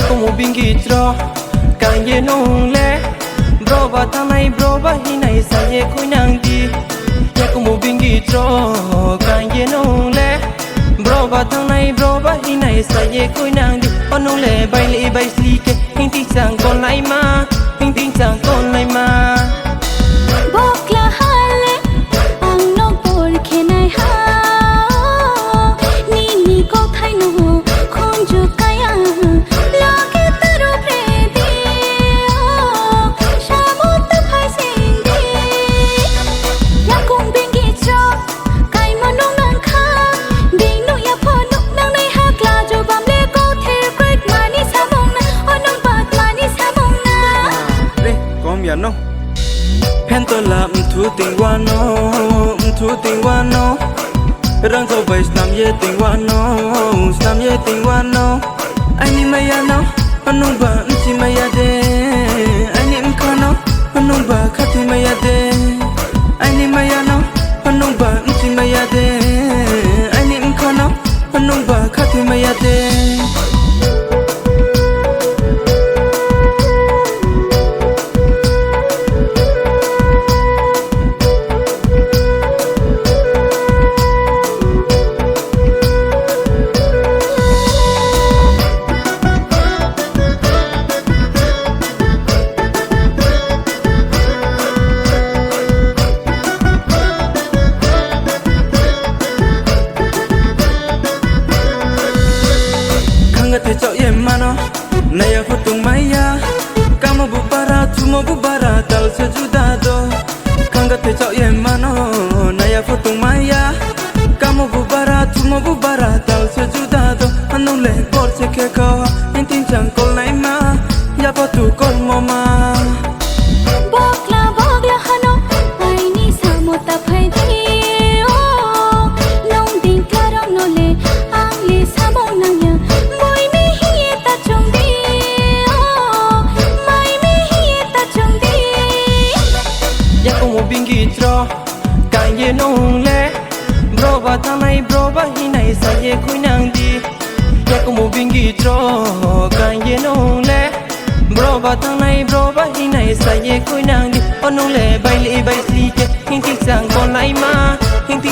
como bingitro kanye nong le bro ba thanai bro ba hinai sa ye kuinang di ya como bingitro kanye nong le bro ba thanai bro ba hinai sa ye kuinang di onong le bai li bai sli ke hing ti sang kon lai ma hing ti sang kon lai ma bokla hale ang no por khenai ha ni ni ko thai no khonju kaya lage taro pre di shamut phai sing di ya kum bingi cho kai manong nang kha ding no ya pho nok nang nai ha kla jo bam le ko the great mani samong na onong pat mani samong na re kom ya no pen to la thu ting wa no thu ting wa no rang zo bai snam ye ting wa no snam ye ting wa no ai ni ma ya no anong ba chi ma ya de ai ni m kha no anong ba kha ti ma ya de ai ni ma ya no anong ba chi ma ya de ai ni m kha no anong ba kha ti ma ya de te chao ye mano naya phutung maya kama bubara tumo bubara tal se juda do kanga te chao ye mano naya phutung maya kama bubara tumo bubara tal se juda do anong le kor se ke ko intin chang kol nai ma ya pa tu kol mo ma bokla hano ai ni samota phai di o nong ding karong no le ang le samong nang ya moi me hi ta chung di o mai me hi ta chung di ya como bingitro kanye nong le bro ba thanai bro ba hinai sa ye kuinang di ya como bingitro kanye nong le bro ba thanai bro ba hinai sa ye kuinang di onong le bai li bai sli ke hing ti sang kon lai ma hing ti